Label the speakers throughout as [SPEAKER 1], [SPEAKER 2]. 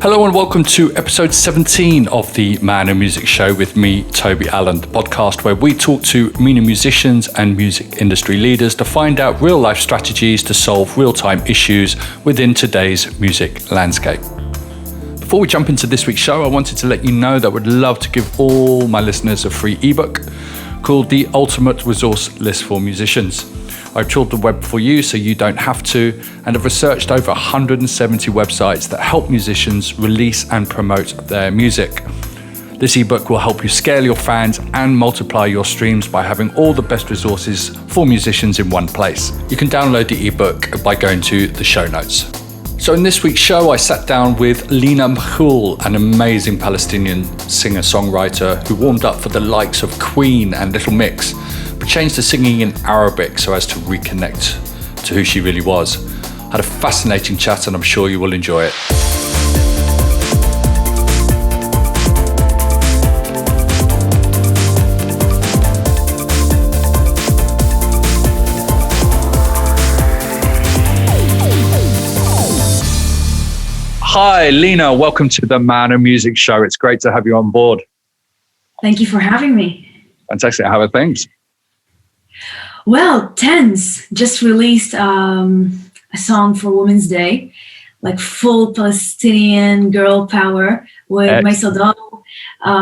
[SPEAKER 1] Hello and welcome to episode 17 of the Man and Music Show with me, Toby Allen, the podcast where we talk to MENA musicians and music industry leaders to find out real-life strategies to solve real-time issues within today's music landscape. Before we jump into this week's show, I wanted to let you know that I would love to give all my listeners a free ebook called The Ultimate Resource List for Musicians. I've trawled the web for you so you don't have to, and have researched over 170 websites that help musicians release and promote their music. This ebook will help you scale your fans and multiply your streams by having all the best resources for musicians in one place. You can download the ebook by going to the show notes. So in this week's show, I sat down with Lina, MAKOUL, an amazing Palestinian singer-songwriter who warmed up for the likes of Queen and Little Mix, but changed to singing in Arabic so as to reconnect to who she really was. Had a fascinating chat and I'm sure you will enjoy it. Hi, Lina. Welcome to the Man and Music Show. It's great to have you on board.
[SPEAKER 2] Thank you for having me.
[SPEAKER 1] Fantastic. How are things?
[SPEAKER 2] Well, tense. Just released a song for Women's Day, like full Palestinian girl power with my Sadal,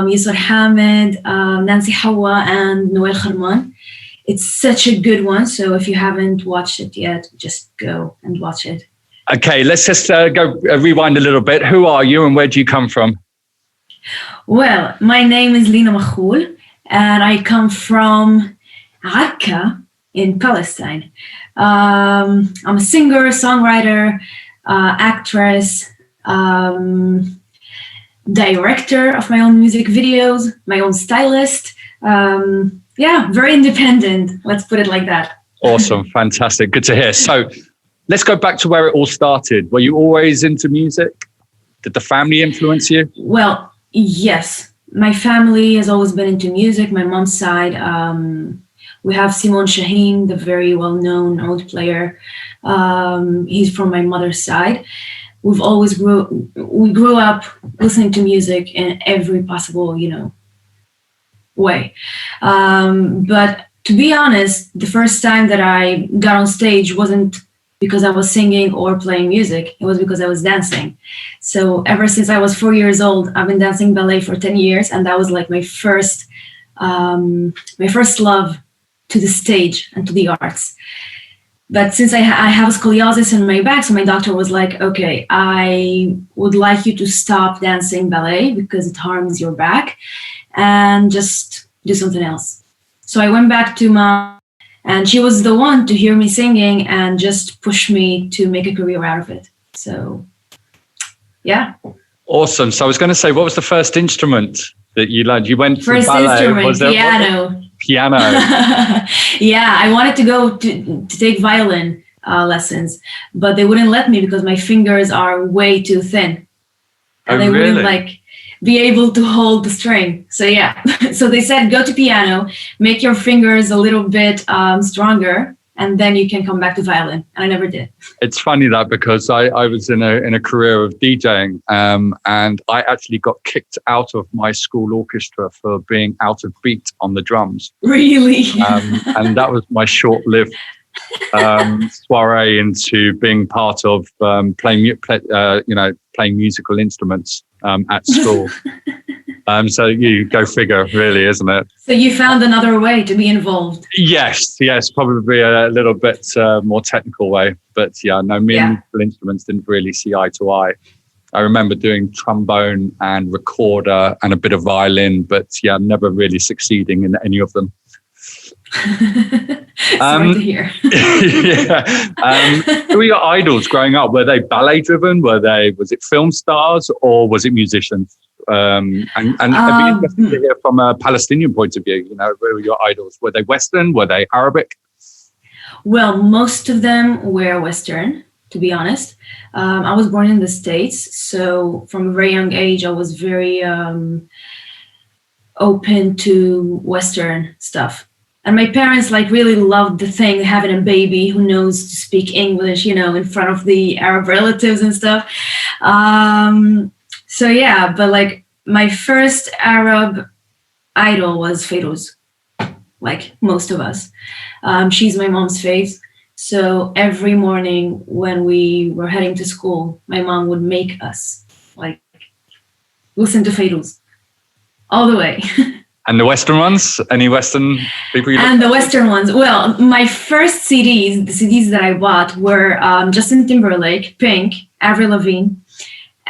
[SPEAKER 2] Yusuf Hamid, Nancy Hawa, and Noel Kharman. It's such a good one. So if you haven't watched it yet, just go and watch it.
[SPEAKER 1] Okay, let's just go rewind a little bit. Who are you and where do you come from?
[SPEAKER 2] Well, my name is Lina MAKOUL and I come from Raqqa in Palestine. I'm a singer, songwriter, actress, director of my own music videos, my own stylist. Very independent. Let's put it like that.
[SPEAKER 1] Awesome. Fantastic. Good to hear. So let's go back to where it all started. Were you always into music? Did the family influence you?
[SPEAKER 2] Well, yes. My family has always been into music. My mom's side, we have Simon Shaheen, the very well-known oud player. He's from my mother's side. We grew up listening to music in every possible, way. But to be honest, the first time that I got on stage wasn't because I was singing or playing music. It was because I was dancing. So ever since I was 4 years old, I've been dancing ballet for 10 years. And that was like my first love to the stage and to the arts. But since I have a scoliosis in my back, so my doctor was like, okay, I would like you to stop dancing ballet because it harms your back and just do something else. So I went back to Mom, and she was the one to hear me singing and just push me to make a career out of it. So, yeah.
[SPEAKER 1] Awesome. So I was going to say, what was the first instrument that you learned? You went
[SPEAKER 2] for ballet. Was there piano.
[SPEAKER 1] Piano.
[SPEAKER 2] Yeah, I wanted to go to take violin lessons, but they wouldn't let me because my fingers are way too thin. And they wouldn't be able to hold the string. So yeah, so they said, go to piano, make your fingers a little bit stronger, and then you can come back to violin. And I never did. It's
[SPEAKER 1] funny that because I was in a career of DJing and I actually got kicked out of my school orchestra for being out of beat on the drums.
[SPEAKER 2] Really?
[SPEAKER 1] And that was my short-lived soiree into being part of playing musical instruments at school. So you go figure, really, isn't it?
[SPEAKER 2] So you found another way to be involved.
[SPEAKER 1] Yes, probably a little bit more technical way. But musical instruments didn't really see eye to eye. I remember doing trombone and recorder and a bit of violin, but never really succeeding in any of them.
[SPEAKER 2] Sorry to hear.
[SPEAKER 1] Who were your idols growing up? Were they ballet driven? Was it film stars or was it musicians? And I'd be interested to hear from a Palestinian point of view, where were your idols? Were they Western? Were they Arabic?
[SPEAKER 2] Well, most of them were Western, to be honest. I was born in the States, so from a very young age, I was very open to Western stuff. And my parents really loved the thing, having a baby who knows to speak English, in front of the Arab relatives and stuff. So yeah, but like my first Arab idol was Feroz, like most of us. She's my mom's face. So every morning when we were heading to school, my mom would make us like listen to Feroz all the way.
[SPEAKER 1] And the Western ones? Any Western people?
[SPEAKER 2] And the Western ones. Well, my first CDs, the CDs that I bought were Justin Timberlake, Pink, Avril Lavigne,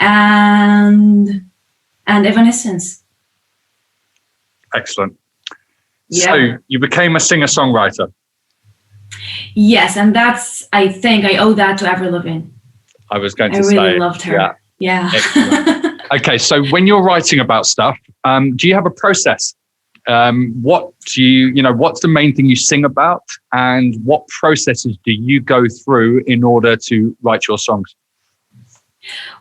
[SPEAKER 2] and Evanescence.
[SPEAKER 1] Excellent.
[SPEAKER 2] Yeah.
[SPEAKER 1] So you became a singer-songwriter.
[SPEAKER 2] Yes, and I think I owe that to Avril Lavigne.
[SPEAKER 1] I was going to
[SPEAKER 2] say. I really
[SPEAKER 1] say,
[SPEAKER 2] loved her. Yeah.
[SPEAKER 1] Okay, so when you're writing about stuff, do you have a process? What do what's the main thing you sing about, and what processes do you go through in order to write your songs?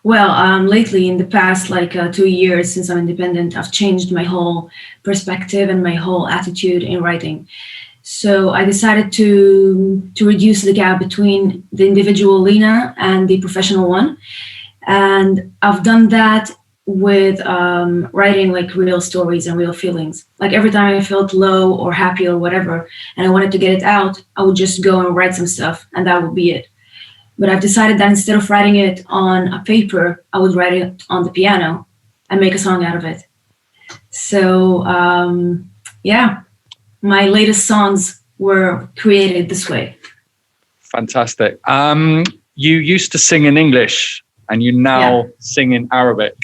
[SPEAKER 2] Well, lately in the past 2 years since I'm independent, I've changed my whole perspective and my whole attitude in writing. So I decided to reduce the gap between the individual Lina and the professional one. And I've done that with writing like real stories and real feelings. Like every time I felt low or happy or whatever, and I wanted to get it out, I would just go and write some stuff, and that would be it. But I've decided that instead of writing it on a paper, I would write it on the piano and make a song out of it. So yeah, my latest songs were created this way.
[SPEAKER 1] Fantastic. You used to sing in English and you now sing in Arabic.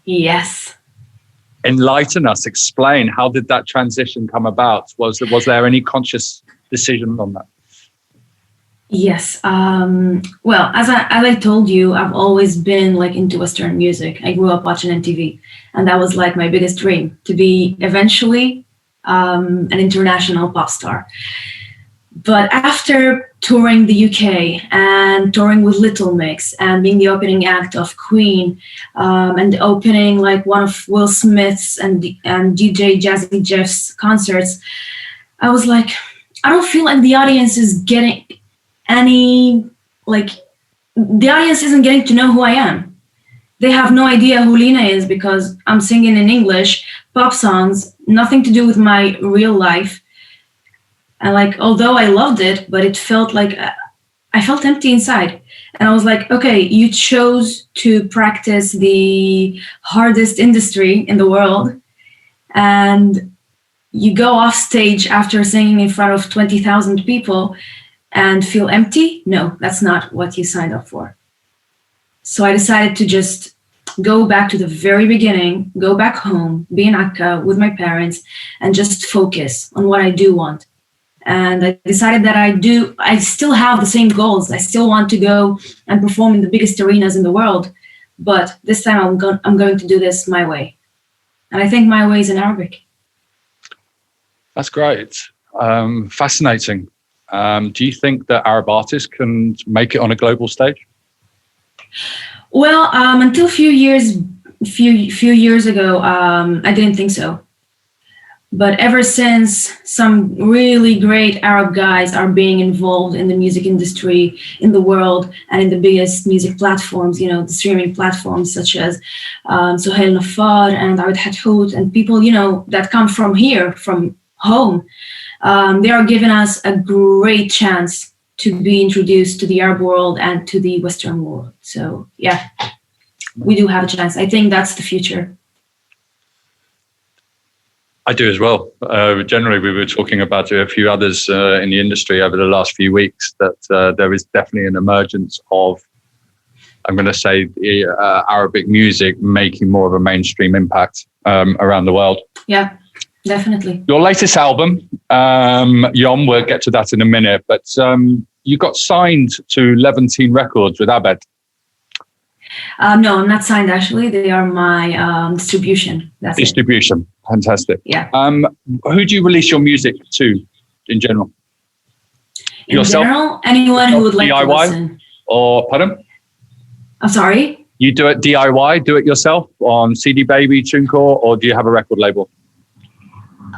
[SPEAKER 2] Yes.
[SPEAKER 1] Enlighten us, explain, how did that transition come about? Was there any conscious decision on that?
[SPEAKER 2] Yes. Well, as I told you, I've always been like into Western music. I grew up watching MTV, and that was like my biggest dream, to be eventually an international pop star. But after touring the UK and touring with Little Mix and being the opening act of Queen and opening like one of Will Smith's and DJ Jazzy Jeff's concerts, I was like, I don't feel like the audience is getting the audience isn't getting to know who I am. They have no idea who Lina is because I'm singing in English, pop songs, nothing to do with my real life. And like, although I loved it, but it felt like I felt empty inside. And I was like, okay, you chose to practice the hardest industry in the world, and you go off stage after singing in front of 20,000 people and feel empty? No, that's not what you signed up for. So I decided to just go back to the very beginning, go back home, be in Akka with my parents, and just focus on what I do want. And I decided that I still have the same goals. I still want to go and perform in the biggest arenas in the world, but this time I'm going to do this my way. And I think my way is in Arabic.
[SPEAKER 1] That's great. Fascinating. Do you think that Arab artists can make it on a global stage?
[SPEAKER 2] Well, until a few years ago, I didn't think so. But ever since some really great Arab guys are being involved in the music industry in the world and in the biggest music platforms, the streaming platforms such as Sohail Nafar and Awad Hathout and people, that come from here, from home, they are giving us a great chance to be introduced to the Arab world and to the Western world. So yeah, we do have a chance. I think that's the future.
[SPEAKER 1] I do as well. Generally, we were talking about a few others in the industry over the last few weeks that there is definitely an emergence of, I'm going to say, Arabic music making more of a mainstream impact around the world.
[SPEAKER 2] Yeah, definitely.
[SPEAKER 1] Your latest album, Yom, we'll get to that in a minute, but you got signed to Levantine Records with Abed.
[SPEAKER 2] No, I'm not signed, actually. They are my distribution. That's
[SPEAKER 1] distribution.
[SPEAKER 2] It.
[SPEAKER 1] Fantastic.
[SPEAKER 2] Yeah.
[SPEAKER 1] Who do you release your music to in general?
[SPEAKER 2] In
[SPEAKER 1] Yourself?
[SPEAKER 2] general, anyone who would like
[SPEAKER 1] DIY?
[SPEAKER 2] to listen.
[SPEAKER 1] Or, pardon?
[SPEAKER 2] I'm sorry?
[SPEAKER 1] You do it DIY, do it yourself on CD Baby, TuneCore, or do you have a record label?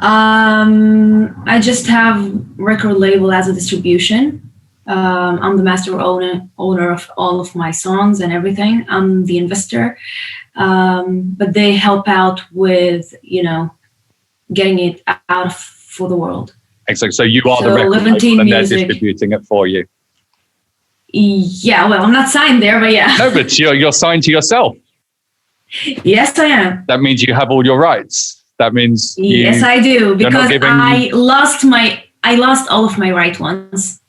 [SPEAKER 2] I just have record label as a distribution. I'm the master owner of all of my songs and everything. I'm the investor. but they help out with, getting it out for the world.
[SPEAKER 1] Exactly. So you are the record label and they're distributing it for you.
[SPEAKER 2] Yeah, well, I'm not signed there, but yeah.
[SPEAKER 1] No, but you're signed to yourself.
[SPEAKER 2] Yes, I am.
[SPEAKER 1] That means you have all your rights. That means
[SPEAKER 2] yes, I do, because I lost all of my rights once,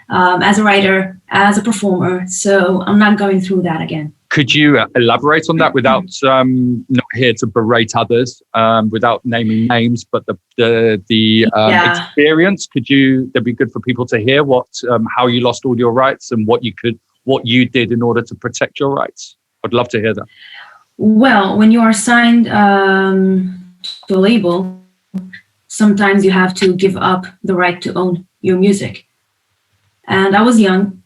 [SPEAKER 2] as a writer, as a performer. So I'm not going through that again.
[SPEAKER 1] Could you elaborate on that without not here to berate others, without naming names, but the experience? That'd be good for people to hear how you lost all your rights and what you did in order to protect your rights. I'd love to hear that.
[SPEAKER 2] Well, when you are signed to a label, sometimes you have to give up the right to own your music. And I was young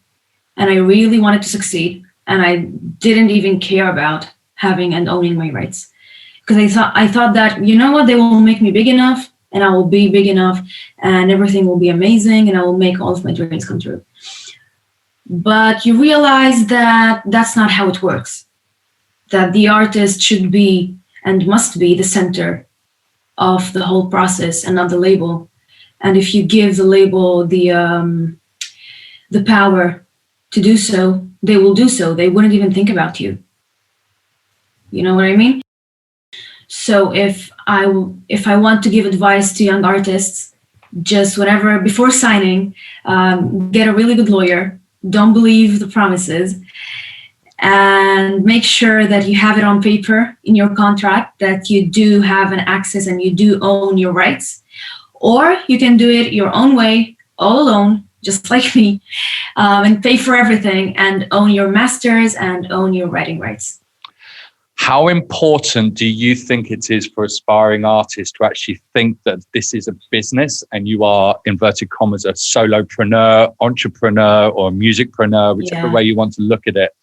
[SPEAKER 2] and I really wanted to succeed. And I didn't even care about having and owning my rights, because I thought that, they will make me big enough and I will be big enough and everything will be amazing and I will make all of my dreams come true. But you realize that that's not how it works, that the artist should be and must be the center of the whole process and not the label. And if you give the label the power to do so, they will do so. They wouldn't even think about you. You know what I mean? So if I want to give advice to young artists, just whenever, before signing, get a really good lawyer. Don't believe the promises, and make sure that you have it on paper in your contract that you do have an access and you do own your rights. Or you can do it your own way, all alone, just like me, and pay for everything and own your masters and own your writing rights.
[SPEAKER 1] How important do you think it is for aspiring artists to actually think that this is a business and you are, inverted commas, a solopreneur, entrepreneur, or musicpreneur, whichever way you want to look at it,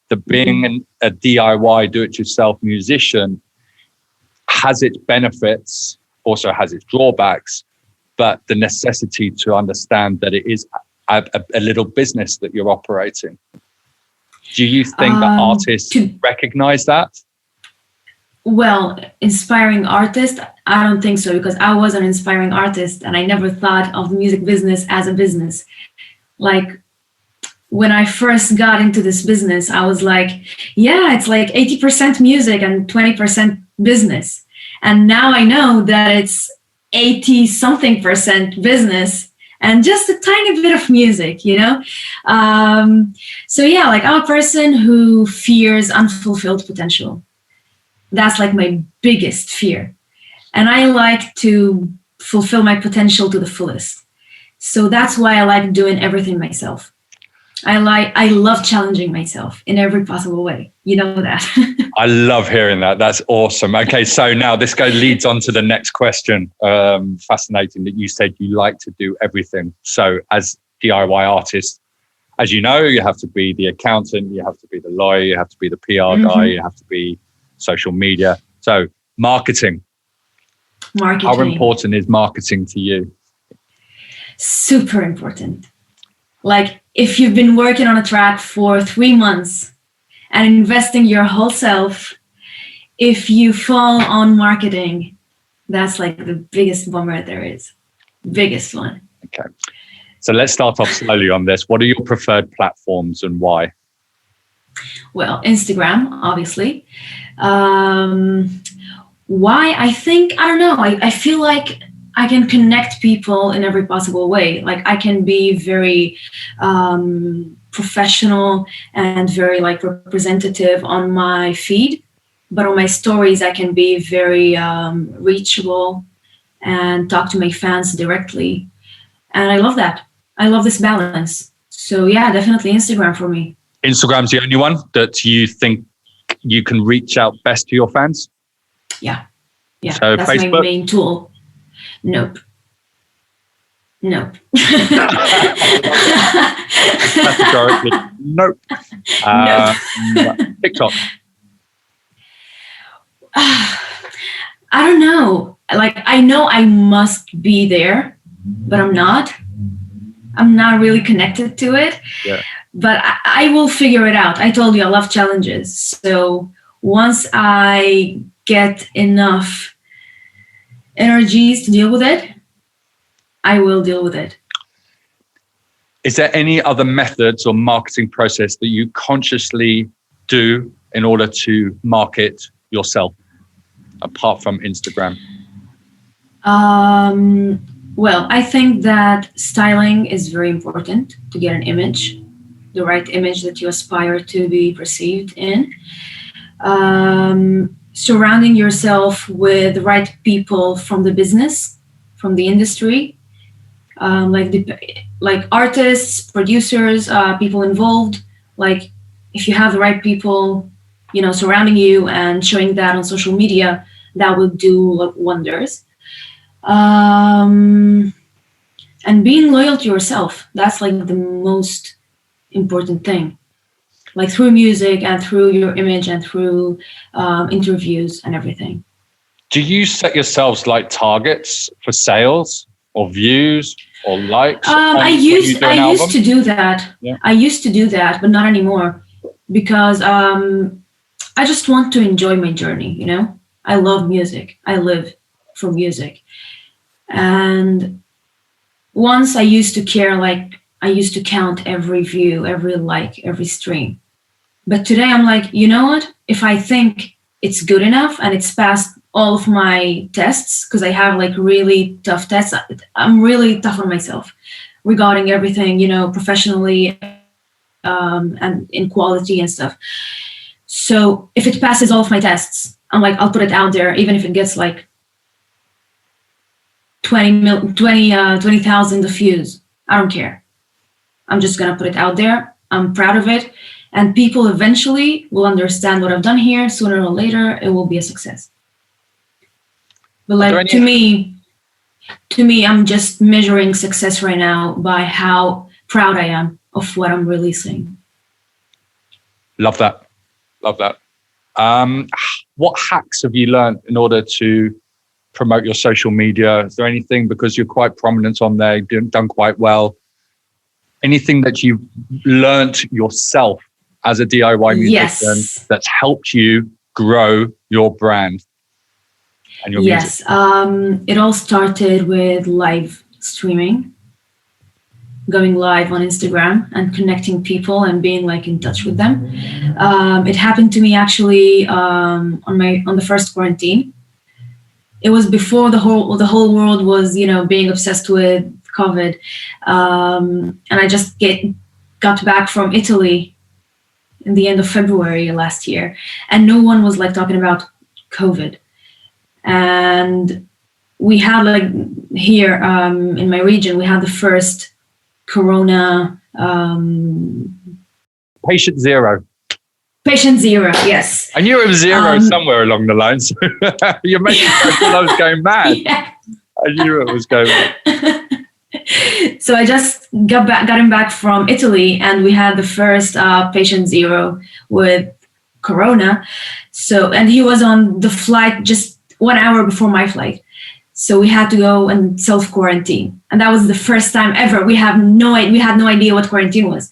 [SPEAKER 1] that being a DIY, do-it-yourself musician has its benefits, also has its drawbacks, but the necessity to understand that it is a little business that you're operating. Do you think that artists recognize that?
[SPEAKER 2] Well, inspiring artist, I don't think so, because I was an inspiring artist and I never thought of the music business as a business. Like, when I first got into this business, I was like, yeah, it's like 80% music and 20% business. And now I know that it's 80-something% business and just a tiny bit of music, So yeah, like, I'm a person who fears unfulfilled potential. That's like my biggest fear. And I like to fulfill my potential to the fullest. So that's why I like doing everything myself. I love challenging myself in every possible way. You know that.
[SPEAKER 1] I love hearing that. That's awesome. Okay, so now this leads on to the next question. Fascinating that you said you like to do everything. So as DIY artists, as you know, you have to be the accountant, you have to be the lawyer, you have to be the PR guy, you have to be social media. So marketing. How important is marketing to you?
[SPEAKER 2] Super important. Like, if you've been working on a track for 3 months and investing your whole self, if you fall on marketing, that's like the biggest bummer there is. Biggest one.
[SPEAKER 1] Okay. So let's start off slowly on this. What are your preferred platforms and why?
[SPEAKER 2] Well, Instagram, obviously. Why? I don't know. I feel like I can connect people in every possible way. Like, I can be very professional and very representative on my feed, but on my stories, I can be very reachable and talk to my fans directly. And I love that. I love this balance. So yeah, definitely Instagram for me.
[SPEAKER 1] Instagram's the only one that you think you can reach out best to your fans?
[SPEAKER 2] Yeah.
[SPEAKER 1] So
[SPEAKER 2] that's
[SPEAKER 1] Facebook?
[SPEAKER 2] my main tool. Nope.
[SPEAKER 1] Categorically, nope. TikTok.
[SPEAKER 2] I don't know. Like, I know I must be there, but I'm not. I'm not really connected to it.
[SPEAKER 1] Yeah.
[SPEAKER 2] But I will figure it out. I told you I love challenges. So once I get enough energies to deal with it, I will deal with it.
[SPEAKER 1] Is there any other methods or marketing process that you consciously do in order to market yourself apart from Instagram?
[SPEAKER 2] Well, I think that styling is very important to get an image, the right image that you aspire to be perceived in. Surrounding yourself with the right people from the business, from the industry, like artists, producers, people involved. Like if you have the right people, surrounding you and showing that on social media, that will do wonders. And being loyal to yourself, that's like the most important thing, like through music and through your image and through interviews and everything.
[SPEAKER 1] Do you set yourselves like targets for sales or views or likes?
[SPEAKER 2] I used to do that.
[SPEAKER 1] Yeah.
[SPEAKER 2] I used to do that, but not anymore, because I just want to enjoy my journey. I love music. I live for music. And once I used to care, like I used to count every view, every like, every stream. But today I'm like, you know what? If I think it's good enough and it's passed all of my tests, because I have like really tough tests, I'm really tough on myself regarding everything, professionally and in quality and stuff. So if it passes all of my tests, I'm like, I'll put it out there, even if it gets like 20,000 views. I don't care. I'm just going to put it out there. I'm proud of it. And people eventually will understand what I've done here. Sooner or later, it will be a success. But like to me, I'm just measuring success right now by how proud I am of what I'm releasing.
[SPEAKER 1] Love that. What hacks have you learned in order to promote your social media? Is there anything, because you're quite prominent on there, you've done quite well, anything that you've learned yourself as a DIY musician that's helped you grow your brand and your music?
[SPEAKER 2] It all started with live streaming, going live on Instagram and connecting people and being like in touch with them. It happened to me actually on the first quarantine. It was before the whole world was, being obsessed with COVID. And I just got back from Italy in the end of February last year. And no one was like talking about COVID. And we had like here in my region, we had the first Corona.
[SPEAKER 1] Patient zero.
[SPEAKER 2] Patient zero, yes.
[SPEAKER 1] I knew it was zero somewhere along the line. So you're making me feel I was going mad. Yeah. I knew it was going mad.
[SPEAKER 2] So I just got him back from Italy, and we had the first patient zero with Corona. So, and he was on the flight just 1 hour before my flight. So we had to go and self-quarantine. And that was the first time ever. We had no idea what quarantine was.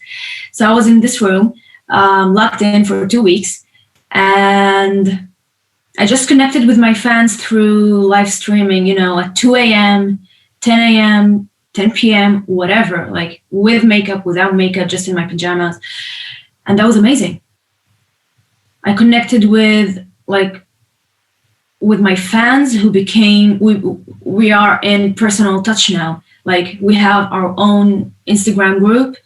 [SPEAKER 2] So I was in this room, locked in for 2 weeks. And I just connected with my fans through live streaming, at 2 a.m., 10 a.m., 10 p.m., whatever, like with makeup, without makeup, just in my pajamas. And that was amazing. I connected with my fans who became, we are in personal touch now. Like we have our own Instagram group.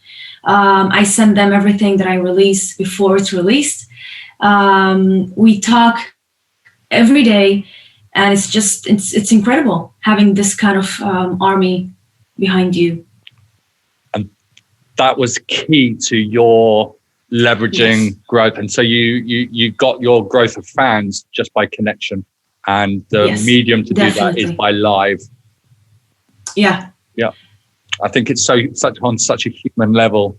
[SPEAKER 2] I send them everything that I release before it's released. We talk every day, and it's incredible having this kind of army behind you.
[SPEAKER 1] And that was key to your leveraging growth. And so you got your growth of fans just by connection. And the medium to do that is by live. Yeah. I think it's on such a human level,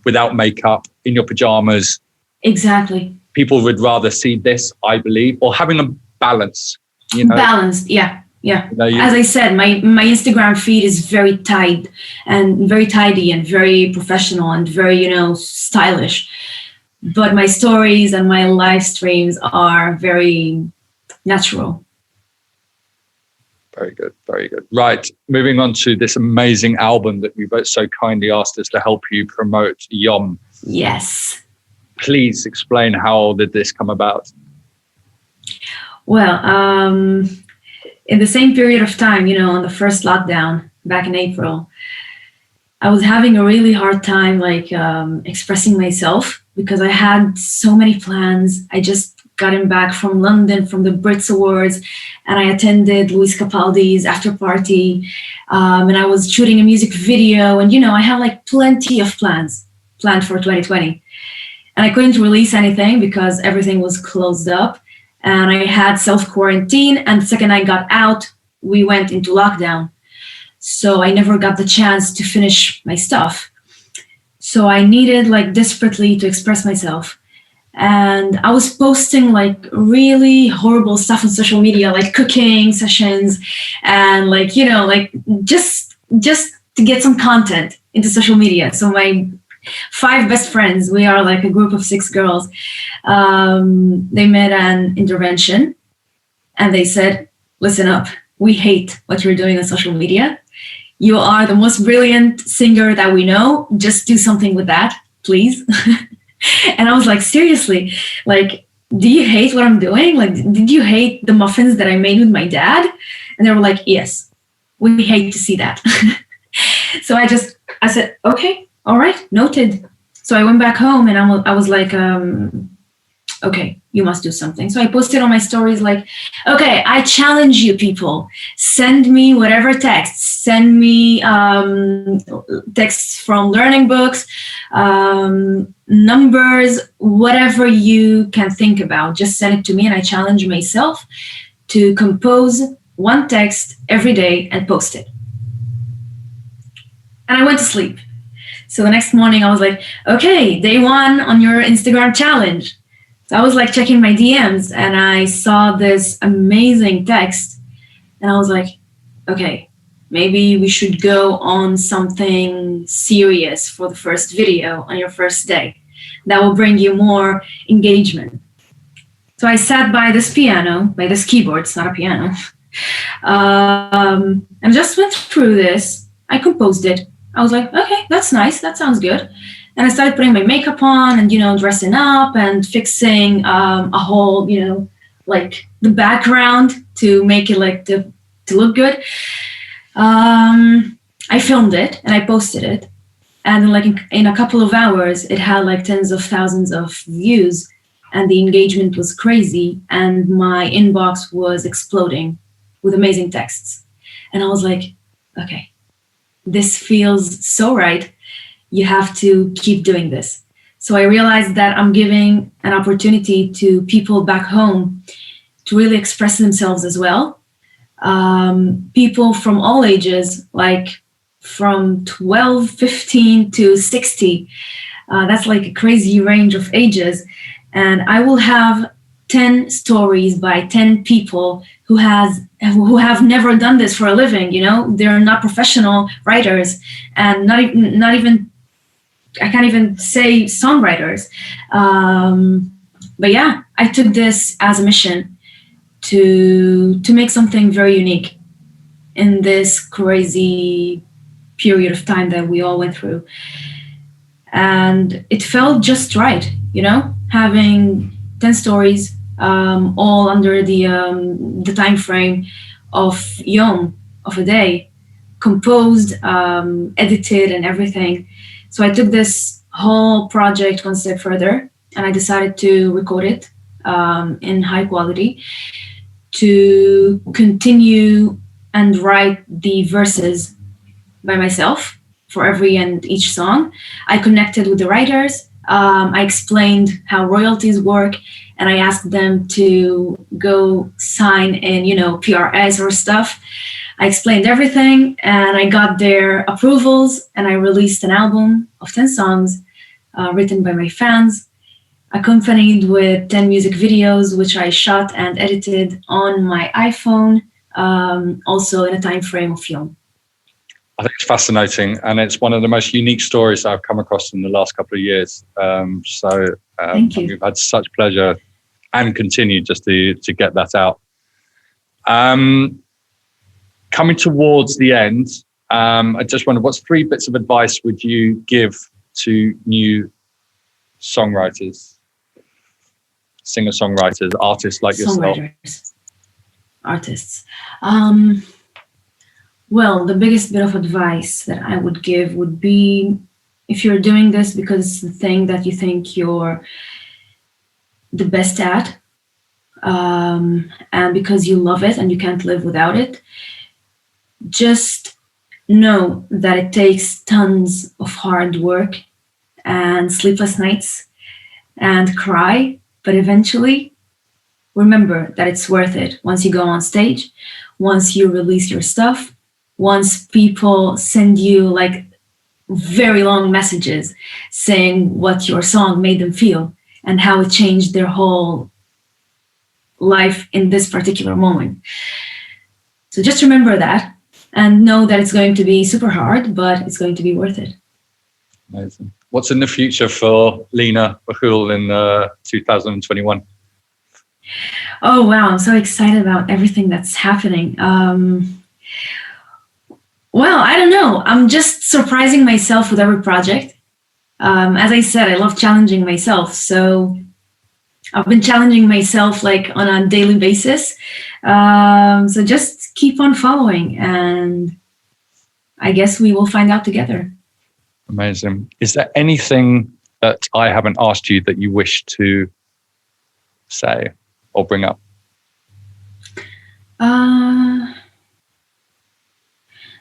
[SPEAKER 1] without makeup, in your pajamas. Exactly. People would rather see this, I believe, or having a balance.
[SPEAKER 2] Balanced, yeah. Yeah.
[SPEAKER 1] You know,
[SPEAKER 2] As I said, my Instagram feed is very tight and very tidy and very professional and very, stylish. But my stories and my live streams are very natural.
[SPEAKER 1] Very good, very good. Right, moving on to this amazing album that you both so kindly asked us to help you promote, Yom.
[SPEAKER 2] Yes.
[SPEAKER 1] Please explain, how did this come about?
[SPEAKER 2] Well, in the same period of time, on the first lockdown back in April, I was having a really hard time, expressing myself because I had so many plans. I just gotten back from London from the Brits Awards, and I attended Luis Capaldi's after party, and I was shooting a music video, and I had plenty of plans planned for 2020, and I couldn't release anything because everything was closed up, and I had self-quarantine, and the second I got out, we went into lockdown. So I never got the chance to finish my stuff. So I needed desperately to express myself. And I was posting really horrible stuff on social media, like cooking sessions and just to get some content into social media. So my 5 best friends, we are a group of 6 girls. They made an intervention and they said, listen up, we hate what you're doing on social media. You are the most brilliant singer that we know. Just do something with that, please. And I was like, seriously, do you hate what I'm doing? Did you hate the muffins that I made with my dad? And they were like, yes, we hate to see that. So I said, okay, all right, noted. So I went back home and I was like, okay, you must do something. So I posted on my stories okay, I challenge you people. Send me whatever texts. Send me texts from learning books, numbers, whatever you can think about. Just send it to me and I challenge myself to compose 1 text every day and post it. And I went to sleep. So the next morning I was like, okay, day 1 on your Instagram challenge. So I was checking my DMs and I saw this amazing text and I was like, okay, maybe we should go on something serious for the first video on your first day. That will bring you more engagement. So I sat by this piano, by this keyboard, it's not a piano, and just went through this. I composed it. I was like, okay, that's nice. That sounds good. And I started putting my makeup on and, dressing up and fixing a whole, the background to make it to look good. I filmed it and I posted it. And in a couple of hours, it had tens of thousands of views and the engagement was crazy. And my inbox was exploding with amazing texts. And I was like, okay, this feels so right. You have to keep doing this. So I realized that I'm giving an opportunity to people back home to really express themselves as well. People from all ages, from 12, 15 to 60. That's a crazy range of ages. And I will have 10 stories by 10 people who have never done this for a living. They're not professional writers and not even I can't even say songwriters. But yeah, I took this as a mission to make something very unique in this crazy period of time that we all went through. And it felt just right, having 10 stories, all under the time frame of Yom, of a day, composed, edited and everything. So I took this whole project 1 step further and I decided to record it in high quality, to continue and write the verses by myself for every and each song. I connected with the writers. I explained how royalties work and I asked them to go sign in, PRS or stuff. I explained everything and I got their approvals and I released an album of 10 songs written by my fans, accompanied with 10 music videos, which I shot and edited on my iPhone also in a time frame of film.
[SPEAKER 1] I think it's fascinating, and it's one of the most unique stories I've come across in the last couple of years.
[SPEAKER 2] Thank you.
[SPEAKER 1] We've had such pleasure and continue just to get that out. Coming towards the end, I just wonder, what's 3 bits of advice would you give to new songwriters, singer-songwriters, artists like yourself?
[SPEAKER 2] Artists. Well, the biggest bit of advice that I would give would be, if you're doing this because it's the thing that you think you're the best at, and because you love it and you can't live without it, just know that it takes tons of hard work and sleepless nights and cry, but eventually remember that it's worth it. Once you go on stage, once you release your stuff, once people send you like very long messages saying what your song made them feel and how it changed their whole life in this particular moment. So just remember that and know that it's going to be super hard, but it's going to be worth it.
[SPEAKER 1] Amazing. What's in the future for Lina, MAKOUL in 2021?
[SPEAKER 2] Oh, wow. I'm so excited about everything that's happening. Well, I don't know. I'm just surprising myself with every project. As I said, I love challenging myself. So I've been challenging myself like on a daily basis. So just keep on following, and I guess we will find out together.
[SPEAKER 1] Amazing. Is there anything that I haven't asked you that you wish to say or bring up?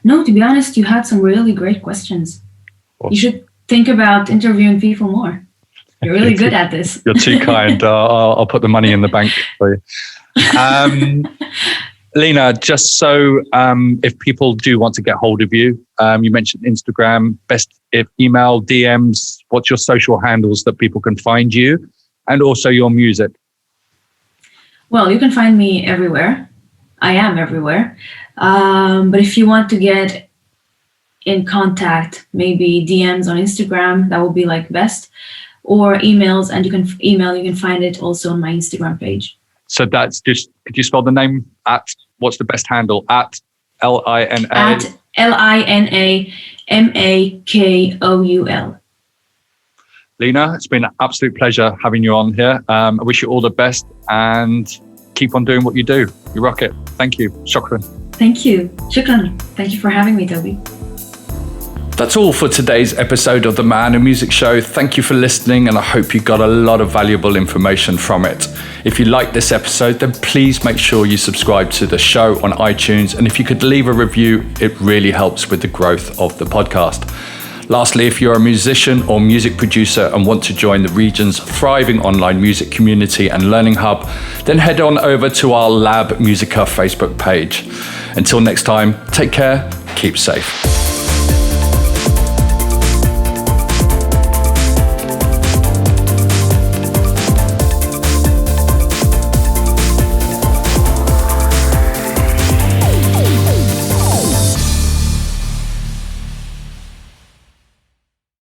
[SPEAKER 2] No, to be honest, you had some really great questions. Awesome. You should think about interviewing people more. You're really good at this.
[SPEAKER 1] You're too kind. I'll put the money in the bank for you. Lina, just so if people do want to get hold of you, you mentioned Instagram, if email, DMs, what's your social handles that people can find you, and also your music?
[SPEAKER 2] Well, you can find me everywhere. I am everywhere. But if you want to get in contact, maybe DMs on Instagram, that would be like best, or emails, and you can find it also on my Instagram page.
[SPEAKER 1] So that's just, could you spell the name at, what's the best handle? At Lina?
[SPEAKER 2] At LINA MAKOUL.
[SPEAKER 1] Lina, it's been an absolute pleasure having you on here. I wish you all the best and keep on doing what you do. You rock it. Thank you. Shukran.
[SPEAKER 2] Thank you. Shukran. Thank you for having me, Toby.
[SPEAKER 1] That's all for today's episode of the MAKOUL Music Show. Thank you for listening, and I hope you got a lot of valuable information from it. If you liked this episode, then please make sure you subscribe to the show on iTunes, and if you could leave a review, it really helps with the growth of the podcast. Lastly, if you're a musician or music producer and want to join the region's thriving online music community and learning hub, then head on over to our Lab Musica Facebook page. Until next time, take care, keep safe.